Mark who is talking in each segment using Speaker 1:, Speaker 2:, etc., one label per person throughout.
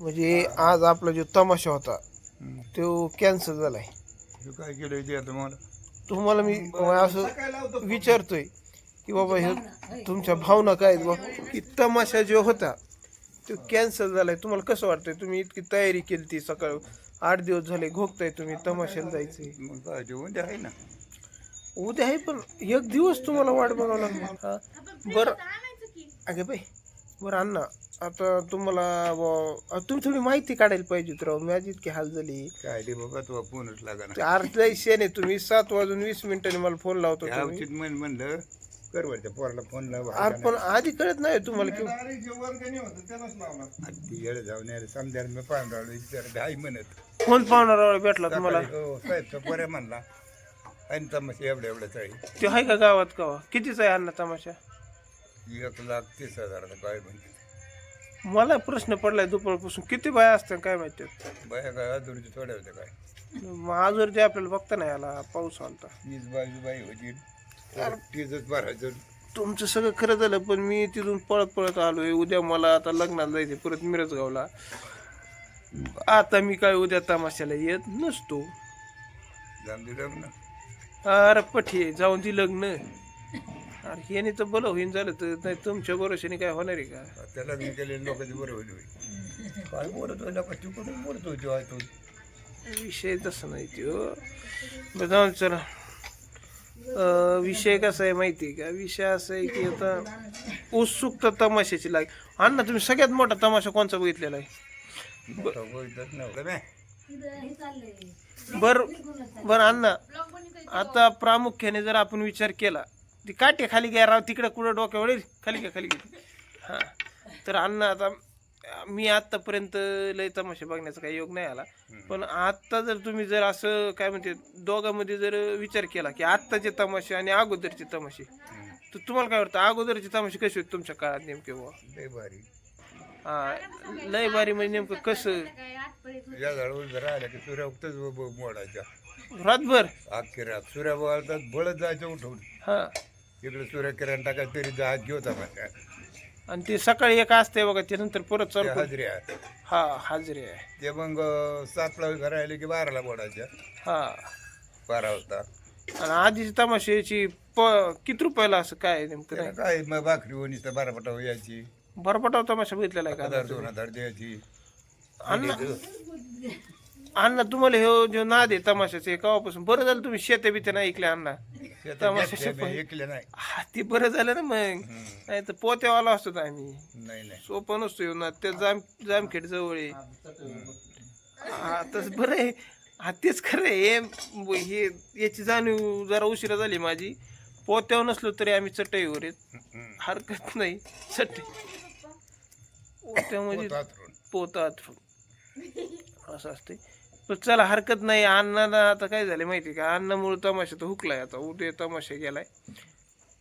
Speaker 1: म्हणजे आज आपला जो तमाशा होता तो कॅन्सल झालाय.
Speaker 2: हे काय केलं ते आता मला
Speaker 1: तुम्हाला मी असं विचारतोय की बाबा हे तुमच्या भावना काय आहेत बा की तमाशा जो होता तो कॅन्सल झालाय. तुम्हाला कसं वाटतंय? तुम्ही इतकी तयारी केली ती सकाळ 8 दिवस झाले घोकताय तुम्ही तमाशाला जायचंय.
Speaker 2: मग काय ते उद्या आहे ना.
Speaker 1: उद्या आहे पण एक दिवस तुम्हाला वाट बघावं लागणार. हा बरं अगे बाई बरं अण्णा आता तुम्हाला तुम्ही थोडी माहिती काढायला पाहिजे होती राव. माझी इतकी हाल झाली.
Speaker 2: काय ते बाबा तुला फोनच लागा ना.
Speaker 1: 8 तुम्ही 7:20 मला फोन लावतो तुम्ही.
Speaker 2: औचित म्हणलं कर बरं त्या पोराला फोन लाव.
Speaker 1: अरे पण आधी कळत नाही तुम्हाला की
Speaker 2: ती येडे जाऊन यायला समजा मी पाहून राहिलो विचार आई म्हणत
Speaker 1: कोण पाहुणार भेटला तुम्हाला?
Speaker 2: सकाळी, हो, साहेबचा पोऱ्या म्हणला आणि तमाशा एवढ्याच आहे.
Speaker 1: ते आहे का गावात का? कितीचा आहे अण्णा तमाशा?
Speaker 2: 1,30,000 काय म्हणते.
Speaker 1: मला प्रश्न पडलाय दुपारपासून किती बाया असतात काय माहिती.
Speaker 2: बाया काय अजून थोड्या होत्या काय.
Speaker 1: मग आजवर ते आपल्याला बघता नाही आला. पाऊस आलता.
Speaker 2: 20-22 बाई होती. तीच भरायचं.
Speaker 1: तुमचं सगळं खरं झालं पण मी तिथून पळत पळत आलोय. उद्या मला आता लग्नाला जायचे परत मिरजगावला. आता मी काय उद्या तमाशाला येत नसतो.
Speaker 2: जाऊन दिलं ना.
Speaker 1: अरे पठे जाऊन ती लग्न. अरे ह्याने तर बरं होईन झालं तर नाही तुमच्या भरोशाने काय होणार आहे का?
Speaker 2: त्या लग्न केलेल्या लोकांची बरं होईल. काय बोलत होईल आपण तिकडून बोलत होती.
Speaker 1: विषय तसं नाही तो. बरं जाऊन चला. विषय कसा आहे माहिती आहे का? विषय असा आहे की आता उत्सुकता तमाशाची लाग. अण्णा तुम्ही सगळ्यात मोठा तमाशा कोणचा बघितलेला आहे? बर बर अण्णा आता प्रामुख्याने जर आपण विचार केला ती काटे खाली घ्या राव तिकडे कुठं डोक्यावर खाली घ्या खाली घ्या. हां तर अण्णा आता मी आत्तापर्यंत लय तमाशे बघण्याचा काही योग नाही आला. पण आत्ता जर तुम्ही जर असं काय म्हणते दोघांमध्ये जर विचार केला की आत्ताचे तमाशे आणि अगोदरचे तमाशे तर तुम्हाला काय वाटतं अगोदरचे तमाशे कसे होते तुमच्या काळात नेमके?
Speaker 2: लय भारी.
Speaker 1: हा लय भारी म्हणजे नेमकं कसं?
Speaker 2: या झाडावर राहिल्या की सूर्या उगतच मोडायच्या
Speaker 1: रातभर
Speaker 2: अख्खी रात सूर्या बोलतात बळत जायचं उठवून.
Speaker 1: हा
Speaker 2: इकडे सूर्यकिरण टाकायचं तरी जहाज घेऊता माझ्या
Speaker 1: आणि ते सकाळी एक असते बघा ते नंतर परत चालू
Speaker 2: हजरी आहे.
Speaker 1: हा हाजरी आहे.
Speaker 2: ते मग 7ला राहिले की 12ला बोडायच्या.
Speaker 1: हा
Speaker 2: 12 वाजता.
Speaker 1: आणि आधीची तमाशाची किती रुपयाला असं काय नेमकं?
Speaker 2: त्याला काय मग भाकरी होणी तर बारापटा यायची.
Speaker 1: बरपटाव तमाशा बघितलेला आहे का?
Speaker 2: 1,000-2,000 द्यायची.
Speaker 1: अण्णा अण्णा तुम्हाला हे जो नाद आहे तमाशाचे केव्हापासून? बरं झालं तुम्ही शेत्या बित्या नाही ऐकल्या अण्णा.
Speaker 2: ऐकले नाही.
Speaker 1: हा ते बरं झालं ना मग. नाही तर पोत्यावाला असतो आम्ही.
Speaker 2: नाही
Speaker 1: सोपं नसतो येऊ ना ते जामखेड जवळ आहे. हा तसं बरं आहे. हा तेच खरं आहे. हे याची जाणीव जरा उशिरा झाली माझी. पोत्यावर नसलो तरी आम्ही चटईवर येत हरकत नाही. चटई पोत्यामध्ये पोतात असं असते. पण चला हरकत नाही. अण्णाला आता काय झालं माहिती का? अण्णामुळे तमाशा तर हुकलाय. आता उद्या तमाशा गेलाय.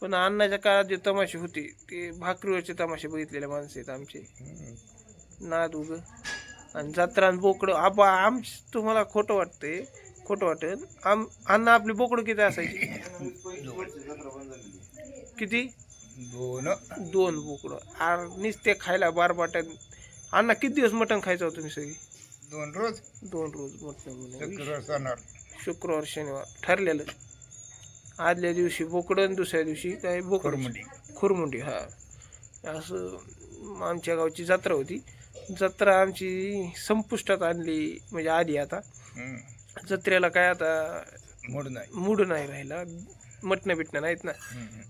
Speaker 1: पण अण्णाच्या काळात जे तमाशे होते ते भाकरीवरचे तमाशे बघितलेले माणसं आहेत आमचे. नाद उग आणि जत्रा बोकडं आम तुम्हाला खोटं वाटतंय खोटं वाटेल. अण्णा आपली बोकडं किती असायची? किती? 2 बोकडं. नुसते खायला बारबाट्यात. अण्णा किती दिवस मटण खायचं होतं तुम्ही सगळी?
Speaker 2: 2 रोज
Speaker 1: 2 रोज मटण.
Speaker 2: सणार.
Speaker 1: शुक्रवार शनिवार ठरलेलं. आदल्या दिवशी बोकडं आणि दुसऱ्या दिवशी काय बोकड खुरमुंडी. हा असं आमच्या गावची जत्रा होती. जत्रा आमची संपुष्टात आणली म्हणजे आधी. आता जत्रेला काय आता मूड नाही राहिला. मटणं बिटणं नाहीत ना.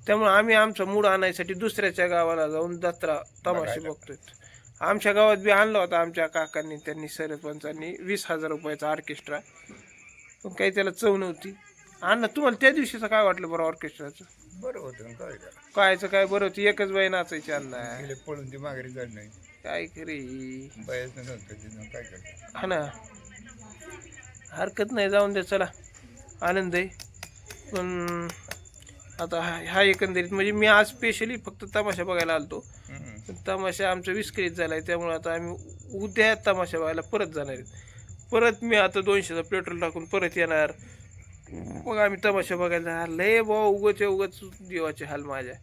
Speaker 1: त्यामुळे आम्ही आमचा मूड आणायसाठी दुसऱ्याच्या गावाला जाऊन जत्रा तमाशे बघतोय. आमच्या गावात बी आणला होता आमच्या काकांनी. त्यांनी सरपंचांनी 20,000 रुपयाचा ऑर्केस्ट्रा. पण काही त्याला चव नव्हती. अण्णा तुम्हाला त्या दिवशीचं काय वाटलं बरं ऑर्केस्ट्राचं?
Speaker 2: बरं होतं काय
Speaker 1: कायचं काय बरं होती? एकच बाई नाचायची अण्णा.
Speaker 2: पळून ती माघारी जात नाही
Speaker 1: काय खरे
Speaker 2: बायाच नव्हतं काय करत.
Speaker 1: हा ना हरकत नाही जाऊन दे चला आनंद आहे. पण आता हा एकंदरीत म्हणजे मी आज स्पेशली फक्त तमाशा बघायला आलतो. तमाशा आमचा विस्कळीत झाला आहे. त्यामुळे आता आम्ही उद्या तमाशा बघायला परत जाणार आहेत. परत मी आता 200चं पेट्रोल टाकून परत येणार. मग आम्ही तमाशा बघायला जाणार. लय बा उगच देवाचे हाल माझ्या.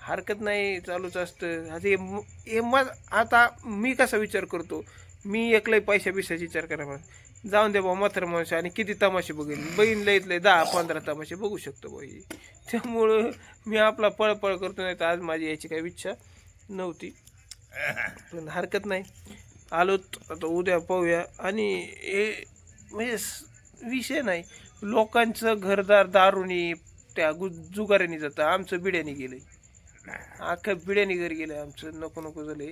Speaker 1: हरकत नाही चालूच असतं. आता आता मी कसा विचार करतो मी एकलाही पैशा बिशाचा विचार करा मला जाऊन दे बा मात्र माणूस आणि किती तमाशे बघेन बहीण लईत लय 10-15 तमाशे बघू शकतो बाई. त्यामुळं मी आपला पळपळ करतो. नाही तर आज माझी याची काही इच्छा नव्हती पण हरकत नाही आलोत आता उद्या पाहूया. आणि हे म्हणजे विषय नाही लोकांचं घरदार दारूनी त्या जुगाऱ्याने जातं. आमचं बिड्याने गेलंय अख्खं बिड्याने घरी गेलं आमचं. नको नको झालंय.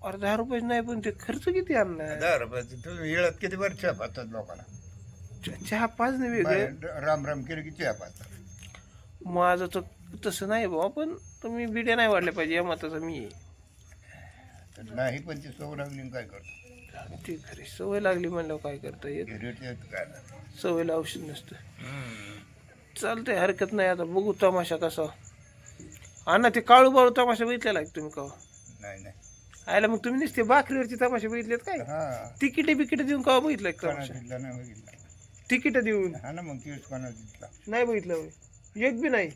Speaker 1: अरे 10 रुपये नाही पण ते खर्च किती आणणार.
Speaker 2: 10 रुपयाचं तुम्ही येळात किती बरं चहा पाहतात लोकांना.
Speaker 1: चहा पाच नाही वेगळं
Speaker 2: राम राम केलं की चहा पाहतात.
Speaker 1: माझं तर तसं नाही बाबा पण तुम्ही बिड्या नाही वाढल्या पाहिजे या मताचा मी आहे.
Speaker 2: नाही पण ती सवय लागली काय करतो.
Speaker 1: ते खरी सवय लागली म्हणल्यावर काय करता येत.
Speaker 2: काय
Speaker 1: सवयला औषध नसतं. चालतंय हरकत नाही. आता बघू तमाशा कसा. अण्णा ते काळू बाळू तमाशा बघितलेला आहे तुम्ही का
Speaker 2: नाही नाही
Speaker 1: आयला मग तुम्ही नुसते बाकरीवरची तमाशा बघितलेत काय.
Speaker 2: हा
Speaker 1: तिकीट बिकीट देऊन का बघितलं तमाशा.
Speaker 2: दिला नाही बघितला.
Speaker 1: तिकीट देऊन
Speaker 2: हा ना मग तीच कोणा दिसला
Speaker 1: नाही बघितलं होय. एक बी नाही.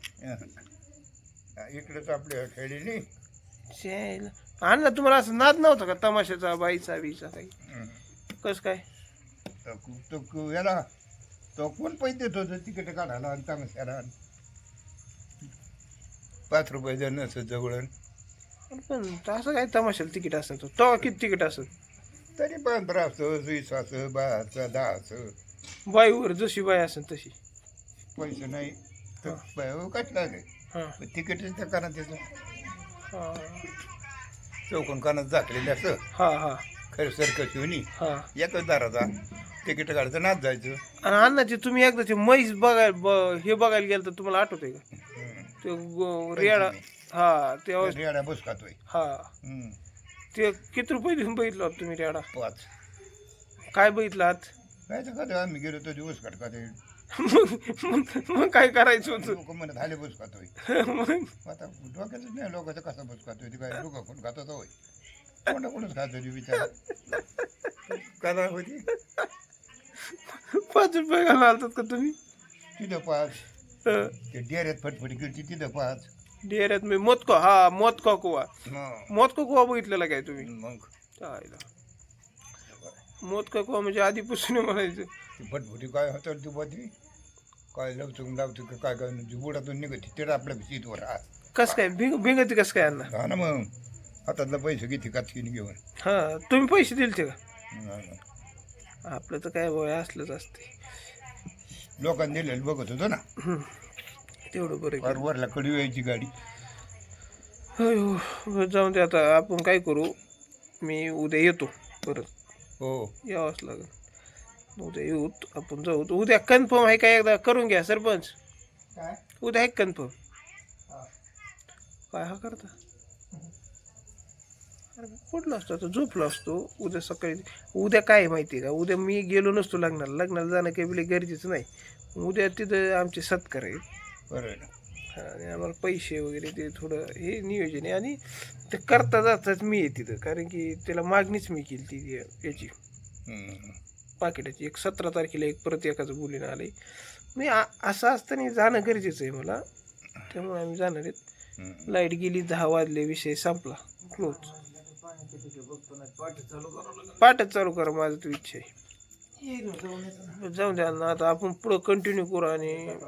Speaker 2: इकडेच आपल्या खेळली
Speaker 1: शायला. अण्णा तुम्हाला असं नाद नव्हता का तमाशाचा बाईचा बीचा काही कस काय.
Speaker 2: तो याला तो कोण पैसे देत होतं तिकीट काढायला आणि तमाशाला 5 रुपये जर नसत जवळ
Speaker 1: पण असं काय तमाशाला तिकीट असं तो किती तिकीट असं
Speaker 2: तरी 15 असं 20 असं 12 10 असं
Speaker 1: बाईवर जशी बाई असेल तशी.
Speaker 2: पैसे नाही तर कटला नाही
Speaker 1: हां
Speaker 2: तिकीटच त्या कानात त्याचं
Speaker 1: हां
Speaker 2: चौकून कानात झाकलेलं असं
Speaker 1: हां हां
Speaker 2: खरं सरकस येऊन
Speaker 1: हां.
Speaker 2: एकच दाराचा तिकीट काढायचं नाच जायचं.
Speaker 1: आणि अण्णा ते तुम्ही एकदा ते म्हैस बघायला हे बघायला गेलं तर तुम्हाला आठवतंय का ते रेडा. हा तेव्हा
Speaker 2: रेडा बस खातोय.
Speaker 1: हा ते किती रुपये देऊन बघितलं होतं तुम्ही रेडा.
Speaker 2: 5
Speaker 1: काय बघितलं आत.
Speaker 2: काय तर खातोय आम्ही गेलो तो दिवस काढ खातोय.
Speaker 1: मग काय करायचं होतं.
Speaker 2: लोक म्हणत झाले बस खातोय.
Speaker 1: मग
Speaker 2: आता डोक्यातच नाही लोकांचं कसं बस खातोय ते काय लोक कोण खातात होय कोणाकोणच खातोय विचार कदा होती
Speaker 1: 5 रुपये घालून आलतात का तुम्ही.
Speaker 2: तिथं 5 ते डेऱ्यात फटफटी केली तिथं 5
Speaker 1: डेऱ्यात मी मोतको मोतको कुवा मोतको कुवा बघितलेला काय तुम्ही.
Speaker 2: मग
Speaker 1: मोतको कुवा म्हणजे आधीपासून म्हणायचं
Speaker 2: ती फटफटी काय होतं तू बधी काय लावतो काय काय बुडातून निघत ते आपल्या सीटवर
Speaker 1: कस काय भिंगती कस काय अण्णा.
Speaker 2: हा ना मग हातातला पैसे किती काचकीने घेऊन.
Speaker 1: हा तुम्ही पैसे दिले का.
Speaker 2: हा.
Speaker 1: आपलं तर काय वय असलंच असते.
Speaker 2: लोकांनी दिलेलं बघत होतो ना
Speaker 1: तेवढं बरं
Speaker 2: फार वरला कडू यायची गाडी.
Speaker 1: हो जाऊन दे आता आपण काय करू. मी उद्या येतो परत.
Speaker 2: हो
Speaker 1: यावंच लागेल. उद्या येऊत आपण जाऊ. उद्या कन्फर्म आहे का एकदा करून घ्या सरपंच.
Speaker 2: काय
Speaker 1: उद्या आहे कन्फर्म. काय हा करता. अरे कुठला असतो आता झोपला असतो. उद्या सकाळी उद्या काय माहिती आहे का उद्या मी गेलो नसतो लग्नाला जाणं काही बिले गरजेचं नाही. उद्या तिथं आमचे सत्कार आहेत.
Speaker 2: बरं
Speaker 1: आणि आम्हाला पैसे वगैरे ते थोडं हे नियोजन आहे. आणि ते करता जाताच मी आहे तिथं कारण की त्याला मागणीच मी केली ती याची पाकिटाची. एक 17 तारखेला एक परत एकाचं बोलीनं आलं मी असं असताना जाणं गरजेचं आहे मला. त्यामुळे आम्ही जाणार आहेत. लाईट गेली 10 वाजले विषय संपला क्लोज. पाठच चालू करा माझं तू इच्छा आहे. जाऊन द्या ना आता आपण पुढं कंटिन्यू करू. आणि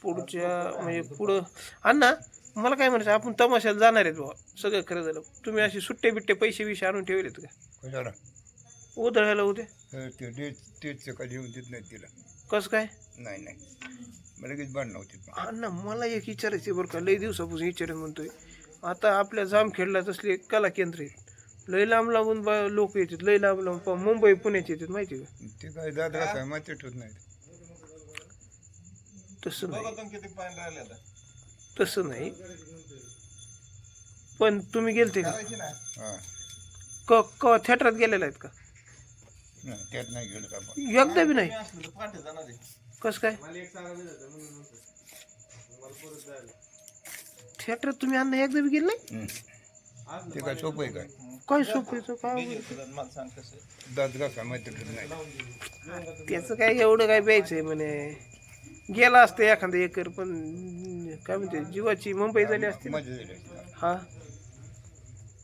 Speaker 1: पुढच्या म्हणजे पुढं अण्णा मला काय म्हणायचं आपण तमाशाला जाणार आहेत बाबा. सगळं खरं झालं. तुम्ही असे सुट्टे बिट्टे पैसे बिशे आणून ठेवलेत का
Speaker 2: कशाला
Speaker 1: उधळायला उद्या.
Speaker 2: ते तेच कधी येऊन देत नाही तिला.
Speaker 1: कसं काय.
Speaker 2: नाही नाही मला लगेच बांध नव्हती.
Speaker 1: अण्णा मला एक विचारायचं बरं का लई दिवसापासून विचारेन म्हणतोय. आता आपल्या जामखेडला तसले कला केंद्र आहेत. लई लांब लांबून लोक येतात. लई लांब लांब मुंबई पुण्यात येतात माहिती का.
Speaker 2: ते काय दादा काय माहिती ठेवत नाही.
Speaker 1: तसं नाही तसं नाही. पण तुम्ही गेलते का थिएटरात गेलेला आहेत का.
Speaker 2: त्यात नाही गेलं का
Speaker 1: एकदा बी नाही. कसं काय थिएटरात तुम्ही अण्णा एकदा बी गेले नाही.
Speaker 2: ते काय सोपं आहे काय
Speaker 1: काय सोपं काय
Speaker 2: दात का माहिती ठेवत नाही.
Speaker 1: त्याचं काय एवढं काय प्यायचंय म्हणे. गेला असतं एखादा एकर पण काय म्हणते जीवाची मुंबई झाली असते
Speaker 2: मजा झाली.
Speaker 1: हा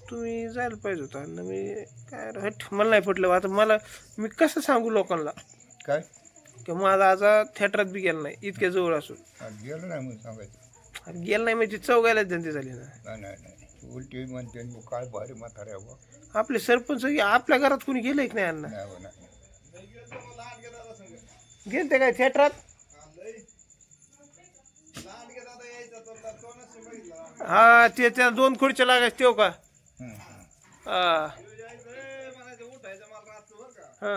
Speaker 1: तुम्ही जायला पाहिजे होतं अण्णा. मी काय हट मला नाही पटलं. आता मला मी कसं सांगू लोकांना
Speaker 2: काय
Speaker 1: की माझा आजा थिएटरात बी गेला नाही इतक्या जवळ असून.
Speaker 2: गेलं नाही म्हणून सांगायचं.
Speaker 1: अरे गेला नाही म्हणजे चौघायलाच धंदे झाले ना.
Speaker 2: नाही नाही नाही उलटी म्हणते आणि काय भारी म्हातारे हवं.
Speaker 1: आपले सरपंच आपल्या घरात कोणी गेलंय की नाही अण्णा?
Speaker 2: नाही हो नाही.
Speaker 1: गेलते काय थिएटरात? हा ते त्या 2 खुर्च्या लागायच तेव का?
Speaker 2: हम्म.
Speaker 1: हा हा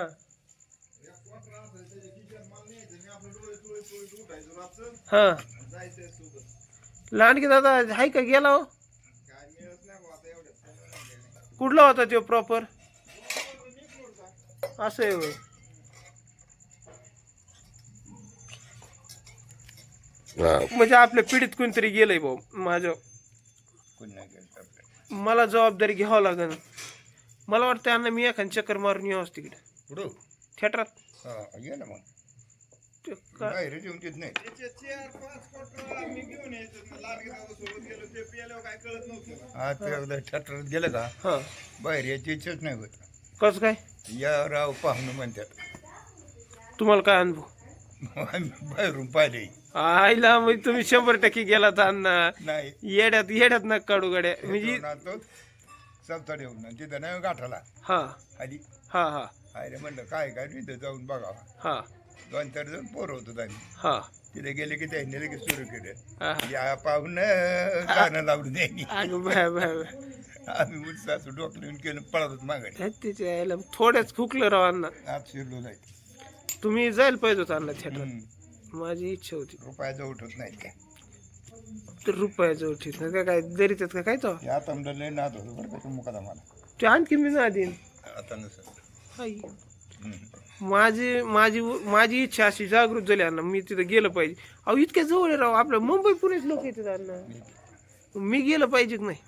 Speaker 1: हा लहानकी दादा हाय का गेला हो? कुठला होता तो प्रॉपर? असं आहे होय. म्हणजे आपल्या पिढीत कोणतरी गेलंय भाऊ. माझ्या
Speaker 2: कोणी नाही गेलं आपलं.
Speaker 1: मला जबाबदारी घ्यावं लागेल. मला वाटतं अण्णा मी एखाद चक्कर मारून यावंच तिकडे
Speaker 2: पुढं
Speaker 1: थिएटरात.
Speaker 2: हा गेलं मग
Speaker 1: ते का-
Speaker 2: बाहेर येऊन देत नाही. आज ते एकदा थिएटरात गेलं का
Speaker 1: हा
Speaker 2: बाहेर यायची इच्छाच नाही होत.
Speaker 1: कसं काय?
Speaker 2: या राव पाहुणं म्हणतात.
Speaker 1: तुम्हाला काय अनुभव?
Speaker 2: आम्ही बाहेरून पाहिले
Speaker 1: आईला म्हणजे तुम्ही 100% गेला तर अण्णा.
Speaker 2: नाही.
Speaker 1: येड्यात येड्यात नका काढू गाड्या म्हणजे.
Speaker 2: सबताड येऊन तिथं नाही गाठाला
Speaker 1: हा
Speaker 2: आधी
Speaker 1: हा हा
Speaker 2: आयरे म्हणलं काय काय तिथं जाऊन बघावा.
Speaker 1: हा
Speaker 2: 2-4 जण पोरं होतो आम्ही.
Speaker 1: हा
Speaker 2: तिथे गेले की त्यांनी लगेच सुरू केलं.
Speaker 1: हा.
Speaker 2: या पाहुणं गाणं लावून द्यायनी.
Speaker 1: अगं बाय बाय बाय.
Speaker 2: आम्ही उत्साह डोकं लिहून केलं पळत मागायला.
Speaker 1: त्याच्या यायला थोड्याच फुकलं राव अण्णा.
Speaker 2: आत शिरलो जायचं.
Speaker 1: तुम्ही जायला पाहिजे होता अण्णा थिएटरात. माझी इच्छा होती.
Speaker 2: रुपयाचं उठत नाही काय.
Speaker 1: तर रुपयाचं उठीत नाही काय दरीत का काय तो?
Speaker 2: या तमला लय नाद होतो बरं का मुकादा मला.
Speaker 1: ते आणखी मी ना देईन.
Speaker 2: आता नसं.
Speaker 1: आई. माझी माझी माझी इच्छा अशी जागृत झाली अण्णा. मी तिथं गेलं पाहिजे. अहो इतक्या जवळ आहे राव. आपल्या मुंबई पुणेच लोक येतात अण्णा. मी गेलं पाहिजे की नाही?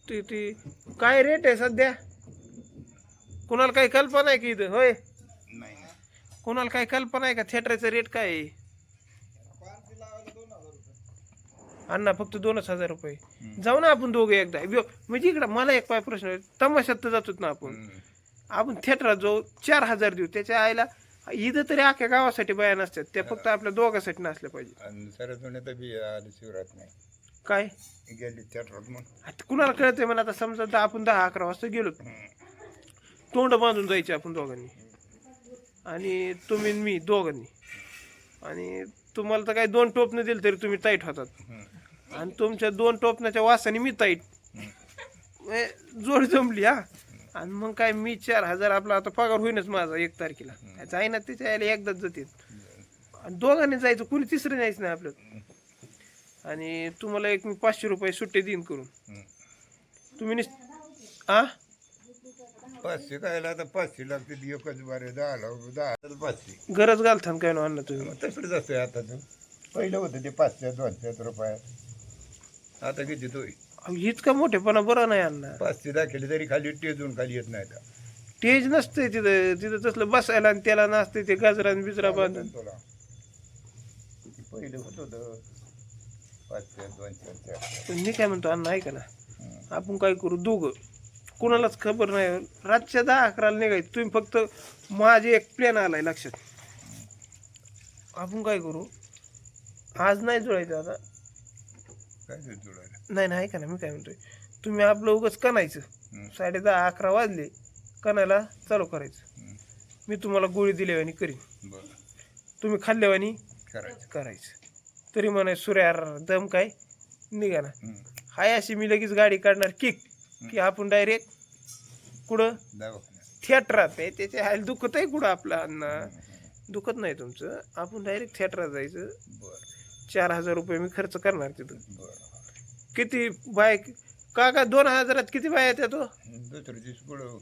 Speaker 1: ते ते काय रेट आहे सध्या? कुणाला काही कल्पना आहे की इथं? होय
Speaker 2: नाही
Speaker 1: कोणाला काही कल्पना आहे का थिएटरचा रेट काय आहे? अण्णा फक्त 2,000 रुपये. जाऊ ना आपण दोघे एकदा. म्हणजे इकडं मला एक पाय प्रश्न आहे. तमाशात तर जातोच ना आपण. आपण थिएटरात जाऊ 4,000 देऊ. त्याच्या आईला इथं तरी अख्ख्या गावासाठी बाया नसतात. त्या फक्त आपल्या दोघांसाठी नसल्या पाहिजे.
Speaker 2: आणि सरच बी आली शिवरात नाही
Speaker 1: काय
Speaker 2: गेली थिएटरात मग.
Speaker 1: आता कुणाला कळतंय मला? आता समजा आपण 10-11 वाजता गेलो. तोंड बांधून जायचे आपण दोघांनी. आणि तुम्ही आणि मी दोघांनी. आणि तुम्हाला तर काही 2 टोपणं दिलं तरी तुम्ही ताईट होतात. आणि तुमच्या 2 टोपणाच्या वासाने मी ताईट. जोड जमली हा. आणि मग काय मी 4,000 आपला आता पगार होईनच माझा 1 तारखेला. जाई ना त्याच्या यायला एकदाच जाते. आणि दोघांनी जायचं कुणी तिसरं न्यायचं नाही आपलं. आणि तुम्हाला एक मी 500 रुपये सुट्टे देईन करून. तुम्ही आ
Speaker 2: 500 कायला आता 500 लागते एकच बारे 10 500
Speaker 1: गरज घालतान काय ना अण्णा तुम्ही.
Speaker 2: तसंच असतंय आता तर. पहिलं होतं ते 500-200 रुपयात. आता किती तो
Speaker 1: अहो, इतका मोठेपणा बरं नाही अण्णा.
Speaker 2: 500 दाखवले तरी खाली टेजून खाली येत नाही आता.
Speaker 1: स्टेज नसतंय तिथं. तिथं तसलं बसायला आणि त्याला नसते ते गजरा आणि बिजरा बांधून.
Speaker 2: तुला किती पहिलं होत होतं 500-200.
Speaker 1: पण मी काय म्हणतो अण्णा ऐका ना. आपण काय करू दोघं. कोणालाच खबर नाही. रातच्या 10-11ला निघायचं. तुम्ही फक्त माझे एक प्लॅन आलाय लक्षात. आपण काय करू आज नाही जुळायचं आता.
Speaker 2: काय ते जुळायला
Speaker 1: नाही नाही ऐका ना मी काय म्हणतोय. तुम्ही आपलं उगाच कणायचं. 10:30-11 वाजले कणायला चालू करायचं. मी तुम्हाला गोळी दिल्यावानी करीन.
Speaker 2: बरं
Speaker 1: तुम्ही खाल्ल्यावानी
Speaker 2: करायचं.
Speaker 1: तरी म्हणा सूर्यार दम काय निघा ना. हाय अशी मी लगेच गाडी काढणार किक की आपण डायरेक्ट कुठं
Speaker 2: दवाखान्यात
Speaker 1: थिएटरात आहे. त्याच्या हायला दुखत आहे कुठं आपलं अण्णा. दुखत नाही तुमचं. आपण डायरेक्ट थिएटरात जायचं.
Speaker 2: बरं
Speaker 1: 4,000 रुपये मी खर्च करणार तिथं.
Speaker 2: बरं
Speaker 1: किती बाय का 2,000 किती बाय येतात तो?
Speaker 2: दुसऱ्या दिवशी पुढं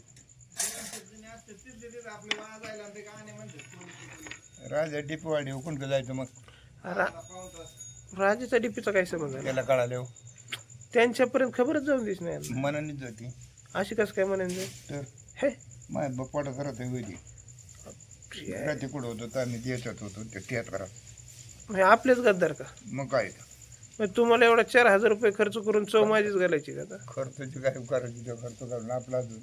Speaker 2: राजा डिपवाडी कोणतं जायचं मग.
Speaker 1: राजाचा डीपीचा काय संबंध आहे?
Speaker 2: त्याला कळाले
Speaker 1: त्यांच्यापर्यंत खबरच जाऊन दिस नाही.
Speaker 2: मनानेच जाते
Speaker 1: अशी कसं काय म्हणायचं?
Speaker 2: तर
Speaker 1: हे
Speaker 2: माझ्या बाप्पाला करत होती रात्री कुठं होतो तर आम्ही देतात होतो ते थिएटरात.
Speaker 1: म्हणजे आपलेच गद्दार का?
Speaker 2: मग काय
Speaker 1: मग तुम्हाला एवढा 4,000 रुपये खर्च करून चव माझीच घालायची का आता?
Speaker 2: खर्चाची काय करायची तो खर्च करून आपला अजून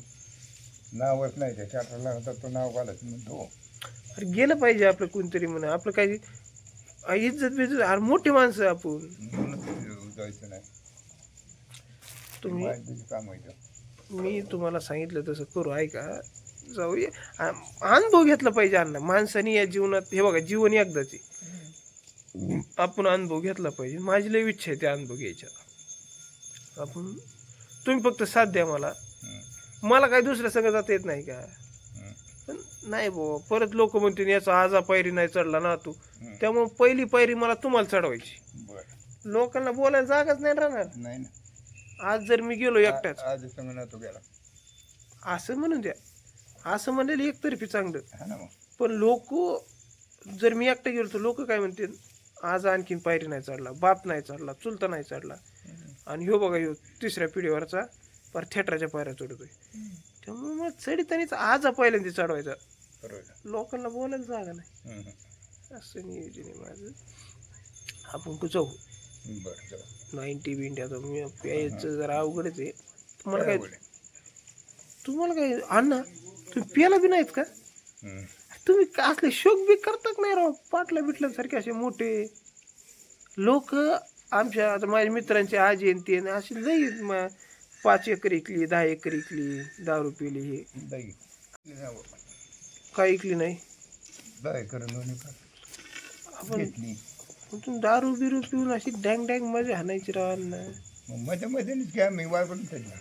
Speaker 2: नावच नाही त्या चाटाला होता तो नाव घालायचं म्हणतो.
Speaker 1: अरे गेलं पाहिजे आपलं कोणतरी म्हणा, आपलं काही इज्जत बिज्जत, अरे मोठी माणसं आपण.
Speaker 2: म्हणून जायचं नाही.
Speaker 1: तुम्ही
Speaker 2: माहितीचं काम आहे ते.
Speaker 1: मी तुम्हाला सांगितलं तसं करू, ऐका जाऊया. अनुभव घेतला पाहिजे अण्णा माणसाने या जीवनात. हे बघा जीवन एकदाच आहे, आपण अनुभव घेतला पाहिजे. माझी लई इच्छा आहे त्या अनुभव घ्यायच्या. आपण तुम्ही फक्त साथ द्या मला. मला काही दुसऱ्या संग जाता येत नाही का? पण नाही बाबा, परत लोक म्हणतील याचा आजा पायरी नाही चढला ना तू, त्यामुळे पहिली पायरी मला तुम्हाला चढवायची.
Speaker 2: बरं
Speaker 1: लोकांना बोलायला जागाच नाही राहणार.
Speaker 2: नाही ना.
Speaker 1: आज जर मी गेलो एकटाच,
Speaker 2: आज समजा तो गेला
Speaker 1: असं म्हणून द्या, असं म्हणलेलं एकतर्फी चांगलं.
Speaker 2: हा ना मग.
Speaker 1: पण लोक जर मी एकटा गेलो तर लोक काय म्हणतील, आज आणखीन पायरी नाही चढला, बाप नाही चढला, चुलता नाही चढला. आणि ह्यो बघा ह्यो तिसऱ्या पिढीवरचा पर थिएटरच्या पायऱ्या चढतोय. त्यामुळे मग चढतानीच आज पहिल्यांदा चढवायचा,
Speaker 2: बरोबर.
Speaker 1: लोकांना बोलायला जागा नाही. असं नियोजन आहे माझं. आपण जाऊ
Speaker 2: बरं चला.
Speaker 1: 90 बिंड्या तर मी प्यायचं जरा अवघडच आहे. तुम्हाला काय
Speaker 2: बरं.
Speaker 1: अण्णा तुम्ही प्यायला बी नाहीत का? तुम्ही असले शोक बी करतात नाही राव, पाटला बिटल्यासारखे असे मोठे लोक. आमच्या आता माझ्या मित्रांचे आजी आणि ते असे लई 5 एकर इकली, 10 एकर इकली, दारू पिली. हे
Speaker 2: बाई
Speaker 1: काय इकली नाही
Speaker 2: बाय करून दोन्ही
Speaker 1: आपण.
Speaker 2: घेतली.
Speaker 1: तुम्ही दारू बिरू पिऊन अशी डँग डँग मजा हाणायची राव अण्णा.
Speaker 2: मग माझ्या मध्येच घ्या, मी वाय करून घेतला.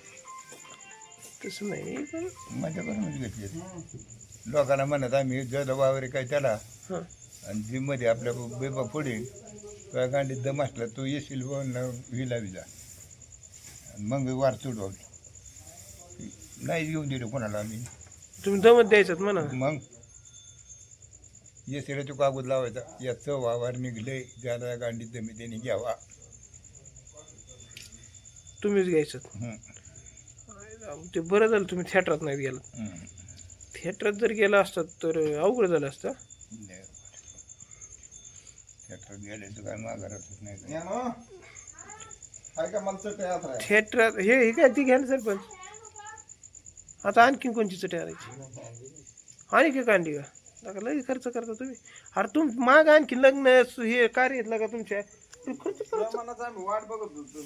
Speaker 1: तसं नाही पण
Speaker 2: माझ्या करूनच घेतली. लोकांना म्हणत आम्ही जल वावरे काय त्याला,
Speaker 1: हां
Speaker 2: आणि जी मध्ये आपल्या बेबा पुढे तुझ्या गांडीत दम असला तू येशील विला विजा मग वार चढवली. नाही घेऊन दिलं कोणाला आम्ही.
Speaker 1: तुम्ही दमत द्यायचात म्हणा.
Speaker 2: मग येशील तो कागद लावायचा, याचं वावर निघले ज्याला गांडीत दमी त्याने घ्यावा.
Speaker 1: तुम्हीच घ्यायचं. ते बरं झालं तुम्ही थिएटरात नाही गेला. थिएटरात जर गेला असतात तर अवघड झालं असतं.
Speaker 2: थिएटरात गेले तर काय माघारातच नाही.
Speaker 1: थिएटरात हे काय ती घ्या ना सरपंच. आता आणखीन कोणची चटी आणायची? आणि काय कांडी का नका लई खर्च करता तुम्ही. अरे माग आणखी लग्न हे कार्य येतलं का तुमच्या?
Speaker 3: वाट बघत होतो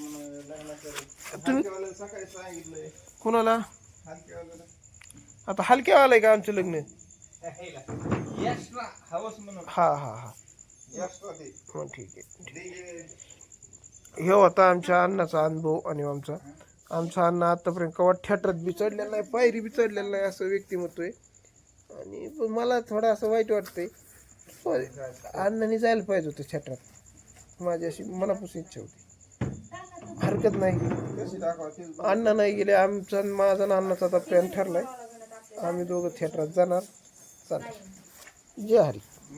Speaker 1: तुम्ही
Speaker 3: सकाळी सांगितलंय
Speaker 1: कुणाला? आता हलक्या आलंय का आमचं लग्न?
Speaker 3: एक्स्ट्रा हवस म्हणून
Speaker 1: हा हा हा
Speaker 3: एक्स्ट्रा दे.
Speaker 1: मग ठीक आहे. हे होता आमच्या अण्णाचा अनुभव. आणि आमचा अण्णा आतापर्यंत कवा थिएटरात बी चढलेला नाही, पायरी बी चढलेला नाही असं व्यक्तिमत्व आहे. आणि पण मला थोडं असं वाईट वाटतंय, अण्णाने जायला पाहिजे होतं थिएटरात. माझी अशी मनापासून इच्छा होती. हरकत नाही, अण्णा नाही गेले. आमचा माझा आणि अण्णाचा आता प्लॅन ठरलाय, आम्ही दोघं थिएटरात जाणार. चालेल. जय हरी.